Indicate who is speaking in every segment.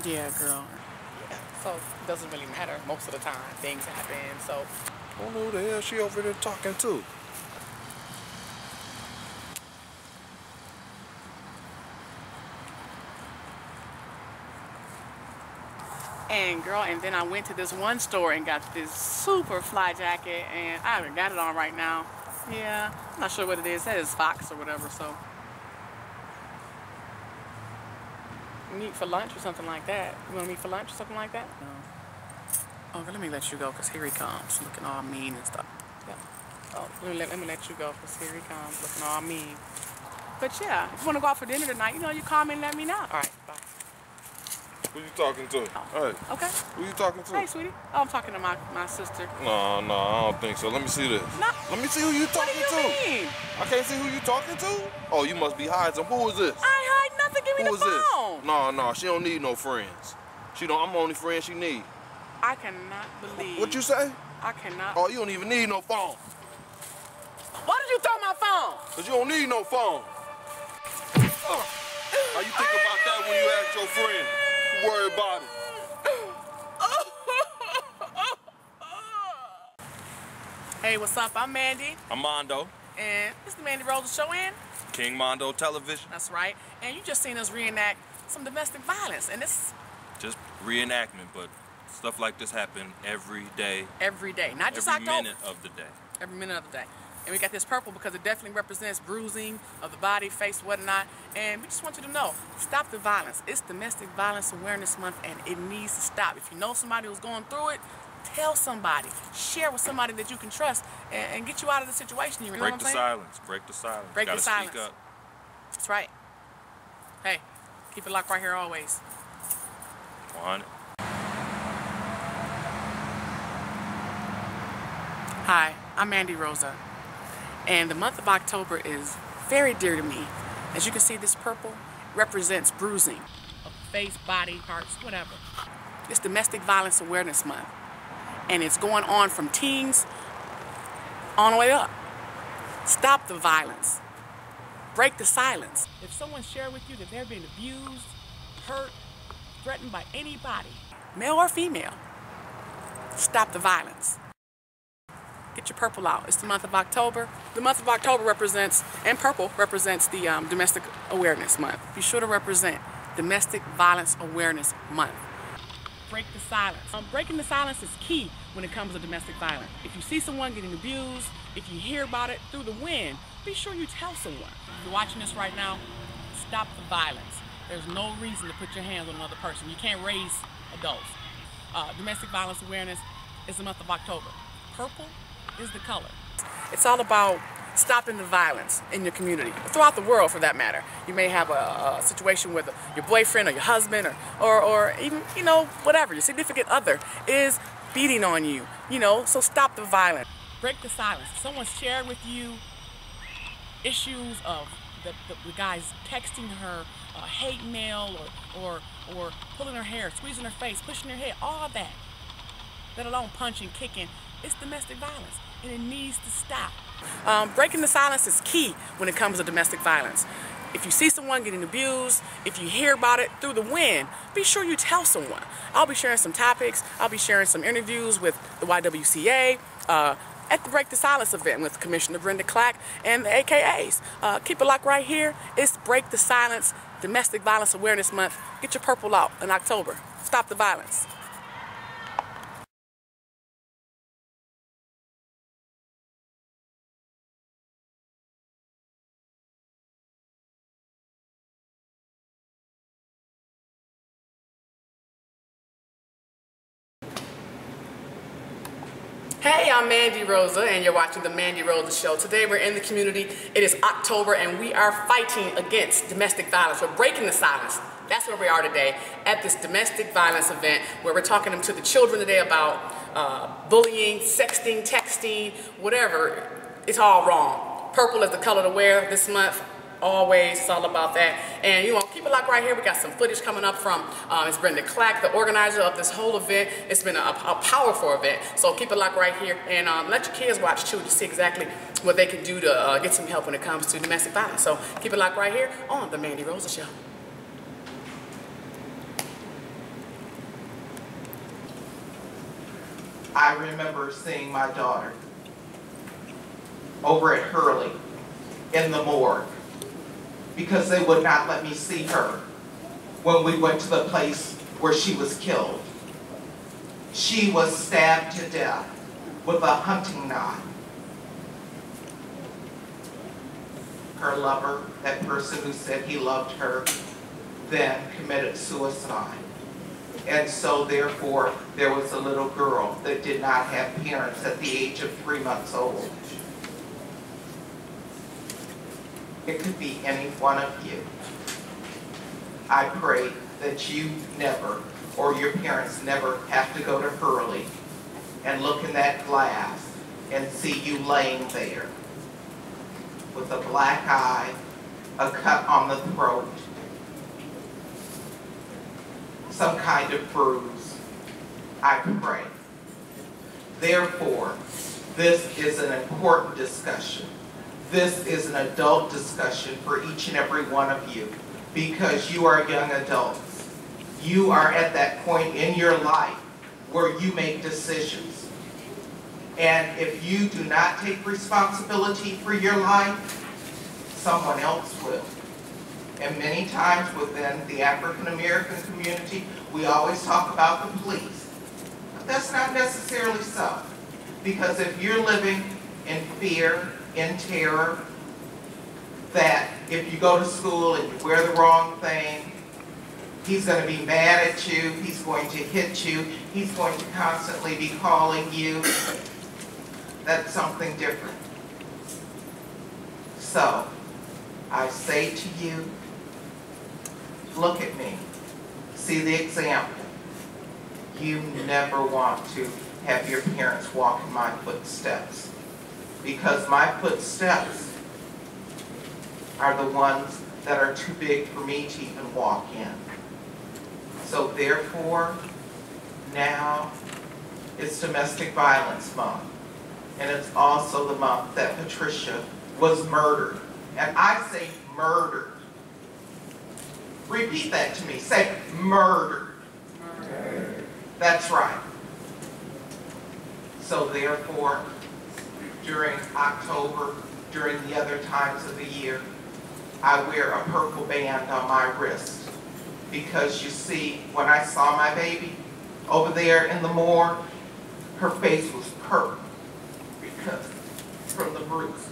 Speaker 1: Yeah, girl. Yeah, so it doesn't really matter most of the time. Things happen, so.
Speaker 2: I don't know who the hell she over there talking to.
Speaker 1: And girl, and then I went to this one store and got this super fly jacket, and I haven't got it on right now. Yeah, I'm not sure what it is. It says Fox or whatever, so. Meet for lunch or something like that. You want to meet for lunch or something like that? No. Okay, let me let you go, because here he comes, looking all mean and stuff. Yeah. Oh, let me let you go, because here he comes, looking all mean. But yeah, if you want to go out for dinner tonight, you know, you call me and let me know. All right, bye.
Speaker 2: Who you talking to?
Speaker 1: Oh.
Speaker 2: Hey.
Speaker 1: Okay.
Speaker 2: Who you talking to?
Speaker 1: Hey, sweetie. Oh, I'm talking to my sister.
Speaker 2: No, I don't think so. Let me see this.
Speaker 1: No.
Speaker 2: Let me see who you talking to.
Speaker 1: What do you mean?
Speaker 2: I can't see who you talking to? Oh, you must be hiding. Who is this?
Speaker 1: I ain't hide nothing. Give me
Speaker 2: Who
Speaker 1: the phone.
Speaker 2: This? No, she don't need no friends. I'm the only friend she need.
Speaker 1: I cannot believe.
Speaker 2: What you say?
Speaker 1: I cannot.
Speaker 2: Oh, you don't even need no phone.
Speaker 1: Why did you throw my phone?
Speaker 2: Because you don't need no phone. How you think about that when you ask your friend? You worry about it.
Speaker 1: Hey, what's up? I'm Mandy.
Speaker 2: I'm Mondo.
Speaker 1: And it's the Mandiroza show in
Speaker 2: King Mondo Television.
Speaker 1: That's right. And you just seen us reenact some domestic violence. And this
Speaker 2: just reenactment, but stuff like this happen every day.
Speaker 1: Every day. Not just
Speaker 2: October.
Speaker 1: October.
Speaker 2: Every minute of the day.
Speaker 1: Every minute of the day. And we got this purple because it definitely represents bruising of the body, face, whatnot. And we just want you to know, stop the violence. It's Domestic Violence Awareness Month, and it needs to stop. If you know somebody who's going through it, tell somebody. Share with somebody that you can trust and get you out of the situation. You know
Speaker 2: Break the silence. Break the silence.
Speaker 1: Break the silence.
Speaker 2: Speak up.
Speaker 1: That's right. Hey, keep it locked right here always.
Speaker 2: 100.
Speaker 1: Hi, I'm Mandiroza, and the month of October is very dear to me. As you can see, this purple represents bruising of face, body, parts, whatever. It's Domestic Violence Awareness Month, and it's going on from teens on the way up. Stop the violence. Break the silence. If someone shared with you that they're being abused, hurt, threatened by anybody, male or female, stop the violence. Get your purple out. It's the month of October. The month of October represents, and purple represents the Domestic Awareness Month. Be sure to represent Domestic Violence Awareness Month. Break the silence. Breaking the silence is key when it comes to domestic violence. If you see someone getting abused, if you hear about it through the wind, be sure you tell someone. If you're watching this right now, stop the violence. There's no reason to put your hands on another person. You can't raise adults. Domestic Violence Awareness is the month of October. Purple is the color. It's all about stopping the violence in your community, throughout the world for that matter. You may have a situation with your boyfriend or your husband or even, you know, whatever, your significant other is beating on you, you know, so stop the violence. Break the silence. If someone shared with you issues of the guys texting her hate mail or pulling her hair, squeezing her face, pushing her head, all that, let alone punching, kicking, it's domestic violence, and it needs to stop. Breaking the silence is key when it comes to domestic violence. If you see someone getting abused, if you hear about it through the wind, be sure you tell someone. I'll be sharing some topics. I'll be sharing some interviews with the YWCA at the Break the Silence event with Commissioner Brenda Clack and the AKAs. Keep it locked right here. It's Break the Silence Domestic Violence Awareness Month. Get your purple out in October. Stop the violence. Hey, I'm Mandiroza, and you're watching the Mandiroza Show. Today we're in the community. It is October, and we are fighting against domestic violence. We're breaking the silence. That's where we are today at this domestic violence event where we're talking to the children today about bullying, sexting, texting, whatever. It's all wrong. Purple is the color to wear this month. Always, it's all about that. And you want to keep it locked right here. We got some footage coming up from Ms. Brenda Clack, the organizer of this whole event. It's been a powerful event. So keep it locked right here and let your kids watch too to see exactly what they can do to get some help when it comes to domestic violence. So keep it locked right here on the Mandiroza Show.
Speaker 3: I remember seeing my daughter over at Hurley in the morgue because they would not let me see her when we went to the place where she was killed. She was stabbed to death with a hunting knife. Her lover, that person who said he loved her, then committed suicide. And so therefore, there was a little girl that did not have parents at the age of 3 months old. It could be any one of you. I pray that you never, or your parents never, have to go to Hurley and look in that glass and see you laying there with a black eye, a cut on the throat, some kind of bruise. I pray. Therefore, this is an important discussion. This is an adult discussion for each and every one of you because you are young adults. You are at that point in your life where you make decisions. And if you do not take responsibility for your life, someone else will. And many times within the African American community, we always talk about the police. But that's not necessarily so. Because if you're living in fear, in terror, that if you go to school and you wear the wrong thing, he's going to be mad at you, he's going to hit you, he's going to constantly be calling you, that's something different. So, I say to you, look at me, see the example. You never want to have your parents walk in my footsteps because my footsteps are the ones that are too big for me to even walk in. So therefore, now it's Domestic Violence Month, and it's also the month that Patricia was murdered. And I say murdered. Repeat that to me. Say murdered. Murdered. That's right. So therefore, during October, during the other times of the year, I wear a purple band on my wrist. Because you see, when I saw my baby over there in the morgue, her face was purple because from the bruises.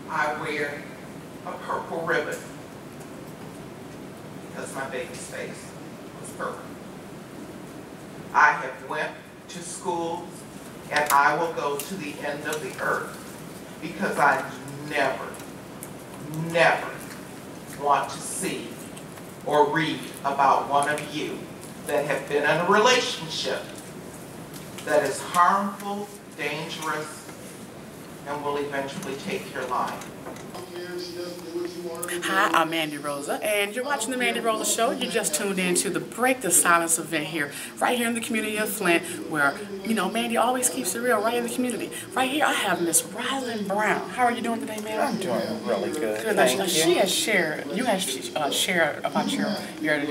Speaker 3: I wear a purple ribbon because my baby's face was purple. I have went to schools and I will go to the end of the earth because I never want to see or read about one of you that have been in a relationship that is harmful, dangerous, and will eventually take your life.
Speaker 1: Hi, I'm Mandiroza, and you're watching the Mandiroza Show. You just tuned in to the Break the Silence event here, right here in the community of Flint, where, you know, Mandy always keeps it real, right in the community. Right here, I have Miss Rylan Brown. How are you doing today, ma'am?
Speaker 3: I'm doing really good.
Speaker 1: Thank you. She has shared, you have shared about your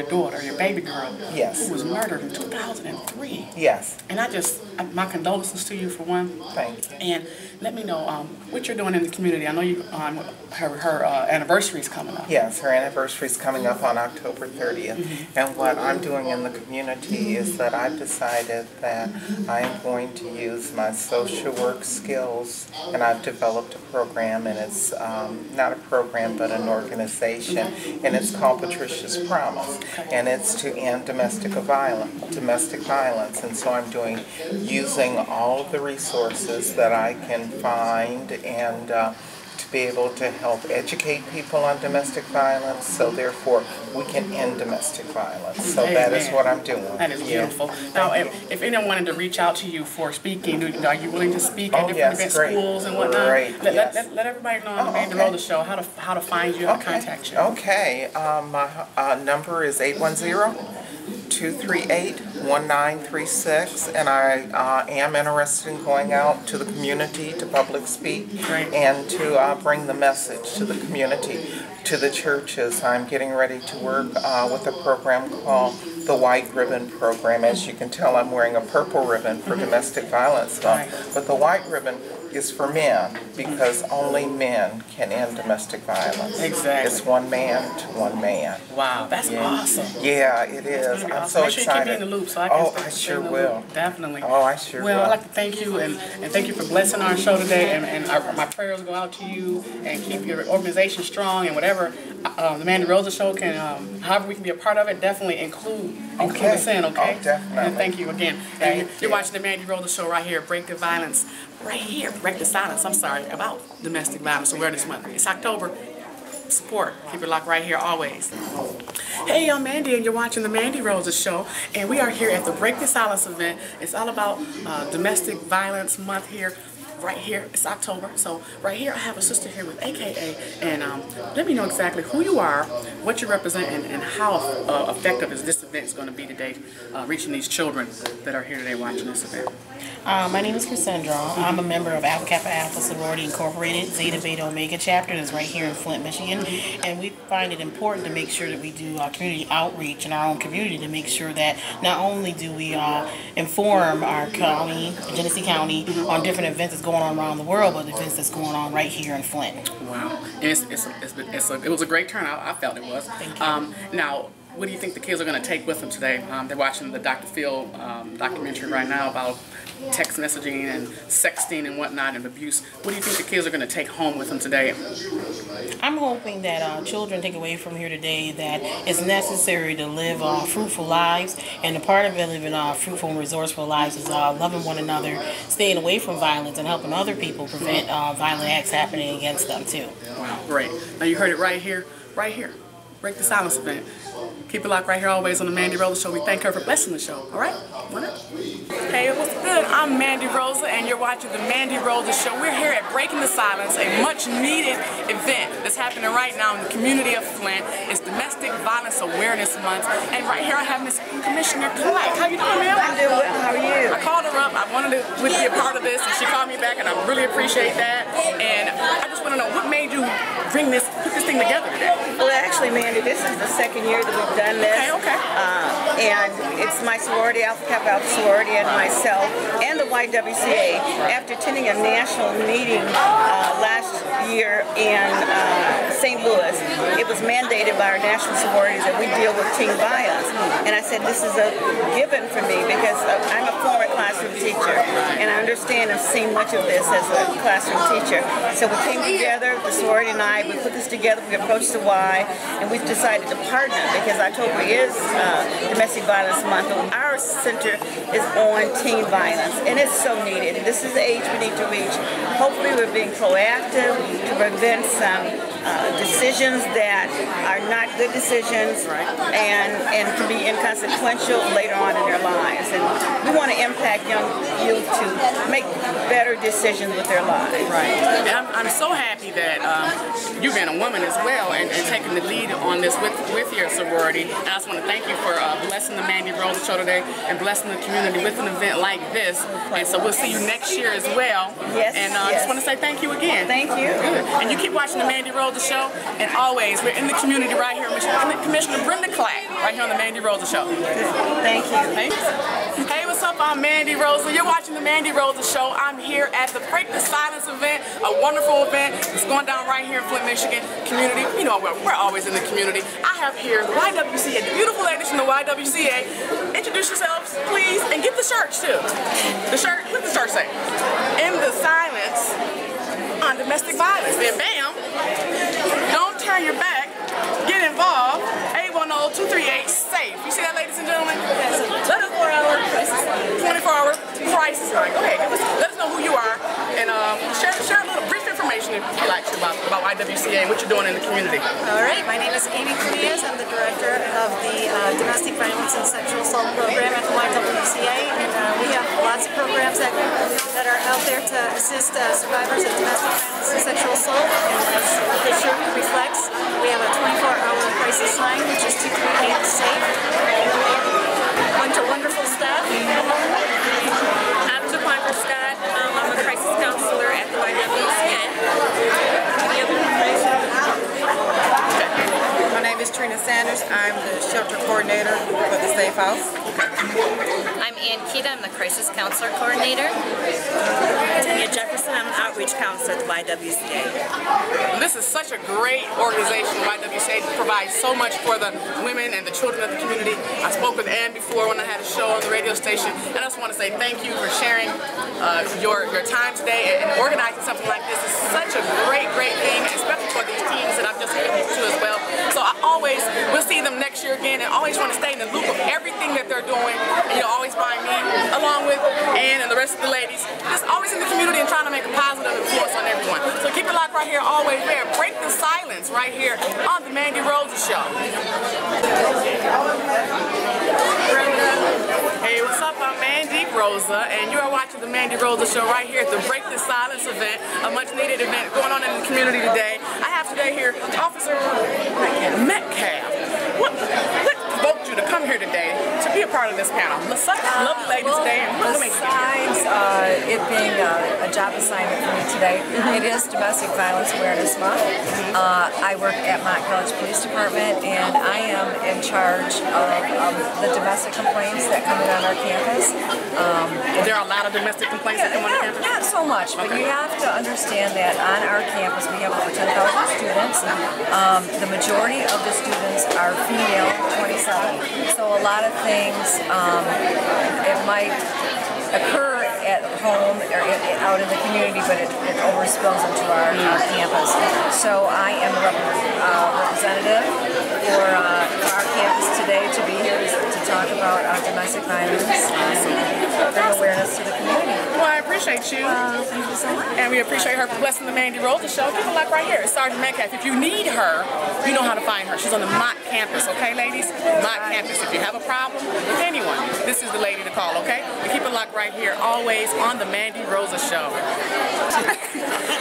Speaker 1: daughter, your baby girl,
Speaker 3: yes,
Speaker 1: who was murdered in 2003.
Speaker 3: Yes.
Speaker 1: And my condolences to you for one.
Speaker 3: Thank you.
Speaker 1: And let me know what you're doing in the community. I know you her anniversary is coming up.
Speaker 3: Yes, her anniversary is coming up on October 30th. Mm-hmm. And what I'm doing in the community is that I've decided that I'm going to use my social work skills, and I've developed a program, and it's not a program but an organization, and it's called Patricia's Promise, and it's to end domestic violence. And so I'm using all of the resources that I can find and to be able to help educate people on domestic violence, so therefore we can end domestic violence. So that is what I'm doing.
Speaker 1: That is beautiful. Now, if anyone wanted to reach out to you for speaking, are you willing to speak at different event schools and whatnot?
Speaker 3: Great.
Speaker 1: Let everybody know on the Mandiroza Show how to find you and contact you.
Speaker 3: Okay. My number is 810-238-1936, and I am interested in going out to the community to public speak and to bring the message to the community, to the churches. I'm getting ready to work with a program called the White Ribbon Program. As you can tell, I'm wearing a purple ribbon for Domestic Violence Month, but the white ribbon is for men because only men can end domestic violence.
Speaker 1: Exactly.
Speaker 3: It's one man to one man.
Speaker 1: Wow, that's awesome.
Speaker 3: Yeah, it is. I'm
Speaker 1: awesome.
Speaker 3: so
Speaker 1: Make sure
Speaker 3: excited.
Speaker 1: You keep me in the loop so I can
Speaker 3: I sure will.
Speaker 1: Definitely.
Speaker 3: Oh, I sure will.
Speaker 1: Well, I'd like to thank you and thank you for blessing our show today, and my prayers go out to you, and keep your organization strong, and whatever the Mandiroza show can, however we can be a part of it, definitely include us in, okay?
Speaker 3: Oh, definitely.
Speaker 1: And thank you again. And you're watching the Mandiroza show right here, Break the Violence, right here, Break the Silence, I'm sorry, about Domestic Violence Awareness Month. It's October. Support. Keep it locked right here always. Hey, I'm Mandy and you're watching the Mandiroza show, and we are here at the Break the Silence event. It's all about Domestic Violence Month here. Right here, it's October, so right here I have a sister here with AKA, and let me know exactly who you are, what you represent, and how effective is this event is going to be today, reaching these children that are here today watching this event.
Speaker 4: My name is Cassandra. I'm a member of Alpha Kappa Alpha Sorority Incorporated, Zeta Beta Omega chapter that's right here in Flint, Michigan, and we find it important to make sure that we do community outreach in our own community to make sure that not only do we inform our county, Genesee County, on different events that's going on around the world, but events that's going on right here in Flint.
Speaker 1: Wow, and it was a great turnout. I felt it was.
Speaker 4: Thank you.
Speaker 1: Now, what do you think the kids are going to take with them today? They're watching the Dr. Phil documentary right now about text messaging and sexting and whatnot and abuse. What do you think the kids are going to take home with them today?
Speaker 4: I'm hoping that children take away from here today that it's necessary to live fruitful lives, and a part of living fruitful and resourceful lives is loving one another, staying away from violence, and helping other people prevent violent acts happening against them too.
Speaker 1: Wow, great. Now you heard it right here, right here. Break the Silence event. Keep it locked right here always on the Mandiroza show. We thank her for blessing the show. All right? Hey, what's good? I'm Mandiroza, and you're watching the Mandiroza show. We're here at Breaking the Silence, a much-needed event that's happening right now in the community of Flint. It's Domestic Violence Awareness Month, and right here I have Miss Commissioner Clark. How you doing, ma'am?
Speaker 5: I'm doing well. How are you?
Speaker 1: I called her up. I wanted to be a part of this, and she called me back, and I really appreciate that. And I just want to know, what made you put this thing together today?
Speaker 5: Well, actually, Mandy, this is the second year that we've done this.
Speaker 1: Okay.
Speaker 5: And it's my sorority, Alpha Kappa Alpha sorority, and myself, and the YWCA. After attending a national meeting last year in St. Louis, it was mandated by our national sororities that we deal with teen violence. And I said, this is a given for me because I'm a former classroom teacher, and I understand and seen much of this as a classroom teacher. So we came together, the sorority and I, we put this together, we approached the Y, and we've decided to partner because October is Domestic Violence Month. Our center is on teen violence, and it's so needed. This is the age we need to reach. Hopefully we're being proactive to prevent some decisions that are not good decisions and can be inconsequential later on in their lives. And we want to impact young youth to make better decisions with their lives.
Speaker 1: Right. And I'm so happy that you being a woman as well and taking the lead on this with your sorority. And I just want to thank you for blessing the Mandiroza show today and blessing the community with an event like this. And so we'll see you next year as well.
Speaker 5: Yes.
Speaker 1: And I just want to say thank you again.
Speaker 5: Thank you.
Speaker 1: Good. And you keep watching the Mandiroza show. And always, we're in the community right here. Commissioner Brenda Clack right here on the Mandiroza show.
Speaker 5: Thank you.
Speaker 1: Hey, what's up? I'm Mandiroza. You're watching the Mandiroza show. I'm here at the Break the Silence event, a wonderful event. It's going down right here in Flint, Michigan community. You know, we're always in the community. I have here the YWCA, the beautiful ladies from the YWCA. Introduce yourselves, please, and get the shirts too. The shirt, what does the shirt say? In the silence on domestic violence. Then bam, don't turn your back, get involved. 810-238-SAFE. You see that, ladies and gentlemen? 24-hour crisis line. 24-hour crisis line. Go ahead, let us know who you are, and share a little brief information if you like about YWCA and what you're doing in the community.
Speaker 6: All right, my name is Amy Cleas. I'm the director of the Domestic Violence and Sexual Assault Program at the YWCA, and we have lots of programs that are out there to assist survivors of domestic violence and sexual assault. And as the shirt reflects, we have a 24-hour crisis line, which is 238-SAFE. A bunch of wonderful staff.
Speaker 7: I'm Jaquandra Scott. I'm a crisis counselor at the YWCA. Any other information?
Speaker 8: My name is Trina Sanders. I'm the shelter coordinator for the Safe myself. I'm Ann Keita, I'm the Crisis Counselor Coordinator.
Speaker 9: Tanya Jefferson, I'm an Outreach Counselor at the YWCA.
Speaker 1: This is such a great organization. YWCA provides so much for the women and the children of the community. I spoke with Ann before when I had a show on the radio station, and I just want to say thank you for sharing your time today and organizing something like this. It's such a great thing, especially for these teams that I've just introduced to as well. So I always will see them next year again, and always want to stay in the loop of everything that they're doing. And you'll always find me along with Ann and the rest of the ladies, just always in the community and trying to make a positive influence on everyone. So keep it locked right here, always there. Break the silence right here on the Mandiroza Show. Hey, what's up? I'm Mandiroza, and you are watching the Mandiroza Show right here at the Break the Silence event, a much-needed event going on in the community today. I have today here Officer Metcalf. What provoked you to come here today to be a part of this panel? Such lovely ladies today. And what made you
Speaker 10: Besides it being a job assignment for me today, it is Domestic Violence Awareness Month. I work at Mott College Police Department, and I am in charge of the domestic complaints that come in on our campus.
Speaker 1: There are a lot of domestic complaints that come on the campus?
Speaker 10: Not so much, but you have to understand that on our campus we have over 10,000 students. The majority of the students are female, 27. So a lot of things, it might occur at home or out in the community, but it overspills into our campus. So I am a representative for our campus today to be here to talk about domestic violence and bring awareness to the community.
Speaker 1: Well, I appreciate you.
Speaker 10: Thank you so much.
Speaker 1: And we appreciate her for blessing the Mandiroza Show. Keep it locked right here. It's Sergeant Metcalf. If you need her, you know how to find her. She's on the Mott campus, okay, ladies? Mott campus. If you have a problem with anyone, this is the lady to call, okay? And keep it locked right here, always on the Mandiroza Show.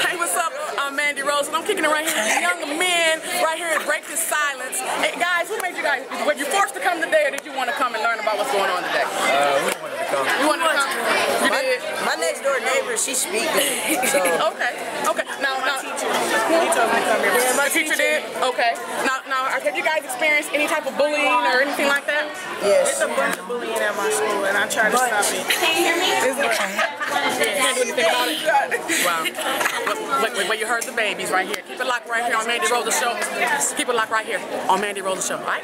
Speaker 1: Hey, what's up? I'm Mandiroza, and I'm kicking it right here. The young men right here at Break This Silence. Hey, guys, what made you guys, were you forced to come today, or did you want to come and learn about what's going on today?
Speaker 11: We wanted to come.
Speaker 1: You wanted to come? You did?
Speaker 9: My next door neighbor, she speaking. So.
Speaker 1: Okay. Now, teacher. He told me to come here. Yeah, my teacher did? Okay. Now, have you guys experienced any type of bullying or anything like that?
Speaker 9: Yes.
Speaker 12: It's a bunch of bullying at my school, and I try to stop it.
Speaker 1: Can you hear me? Can't do anything about it? Wow. Well, you heard the babies right here. Keep it locked right here on Mandiroza Show. Keep it locked right here on Mandiroza Show, all right?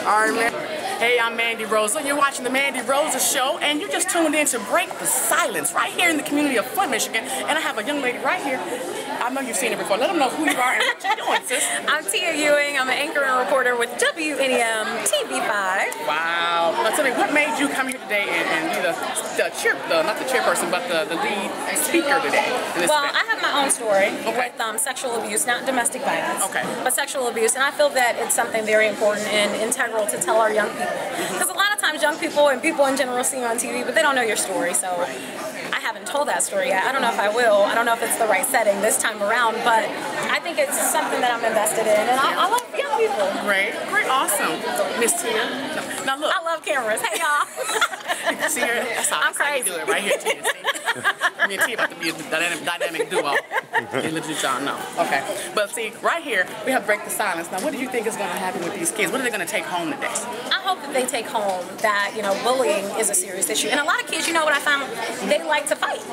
Speaker 1: All right, man. Hey, I'm Mandiroza. You're watching the Mandiroza Show, and you just tuned in to Break the Silence right here in the community of Flint, Michigan. And I have a young lady right here. I know you've seen her before. Let them know who you are and what you're doing, sis.
Speaker 7: I'm Tia Ewing. I'm an anchor and reporter with WNEM TV5.
Speaker 1: Wow. Now tell me, what made you come here today and be not the chairperson, but the lead speaker today?
Speaker 7: Well, I have my own story with sexual abuse, not domestic violence, but sexual abuse, and I feel that it's something very important and integral to tell our young people. Because a lot of times young people and people in general see you on TV, but they don't know your story, so I haven't told that story yet. I don't know if I will. I don't know if it's the right setting this time around, but I think it's something that I'm invested in, and I love young people.
Speaker 1: Great, awesome. Miss Tia. Now look.
Speaker 7: I love cameras. Hey, y'all.
Speaker 1: See her? That's how you do it right here, Tia. See? Me and Tia about to be a dynamic duo. They legit y'all know. Okay. But see, right here, we have Break the Silence. Now, what do you think is going to happen with these kids? What are they going to take home today?
Speaker 7: I hope that they take home that, bullying is a serious issue. And a lot of kids, what I found? They like to fight.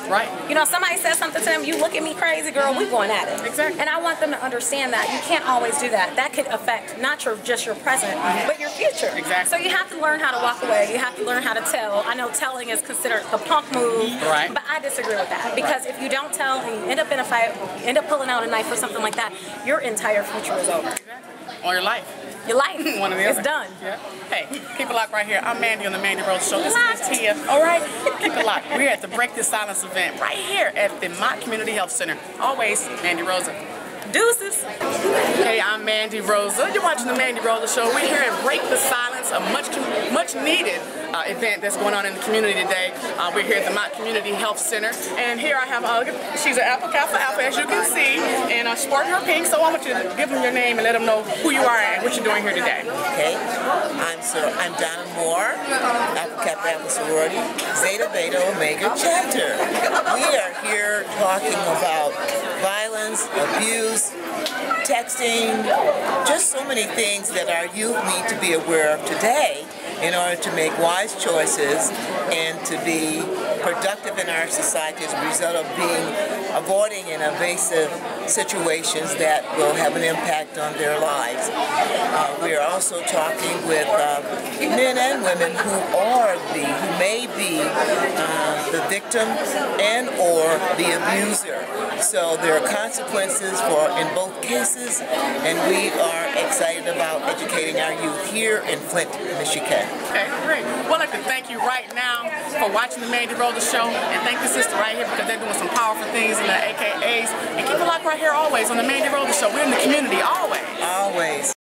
Speaker 1: Right.
Speaker 7: Somebody says something to them, you look at me crazy, girl, we going at it.
Speaker 1: Exactly.
Speaker 7: And I want them to understand that you can't always do that. That could affect not just your present, but your future.
Speaker 1: Exactly.
Speaker 7: So you have to learn how to walk away. You have to learn how to tell. I know telling is considered the punk move, but I disagree with that. Because if you don't tell and you end up in a fight, you end up pulling out a knife or something like that, your entire future is over.
Speaker 1: Or your life.
Speaker 7: Your life.
Speaker 1: One or the other.
Speaker 7: It's done.
Speaker 1: Yeah. Hey, keep it locked right here. I'm Mandy on the Mandiroza Show. This is Tia. All right? Keep it locked. We're at the Break This Silence event right here at the Mott Community Health Center. Always Mandiroza. Deuces. Hey, I'm Mandiroza. You're watching the Mandiroza Show. We're here at Break the Silence, a much needed event that's going on in the community today. We're here at the Mott Community Health Center, and here I have she's an Alpha Kappa Alpha, as you can see, and sporting her pink. So I want you to give them your name and let them know who you are and what you're doing here today.
Speaker 13: Okay, I'm Donna Moore, Alpha Kappa Alpha sorority, Zeta Beta Omega chapter. We are here talking about violence violence, abuse, texting, just so many things that our youth need to be aware of today in order to make wise choices and to be productive in our society as a result of avoiding and evasive situations that will have an impact on their lives. We are also talking with men and women who may be the victim and or the abuser. So there are consequences in both cases, and we are excited about educating our youth here in Flint, Michigan.
Speaker 1: Okay, great. Well, I'd like to thank you right now for watching the Mandiroza show, and thank the sister right here because they're doing some powerful things in the AKAs. And keep it locked right here always on the Mandiroza show. We're in the community always.
Speaker 13: Always.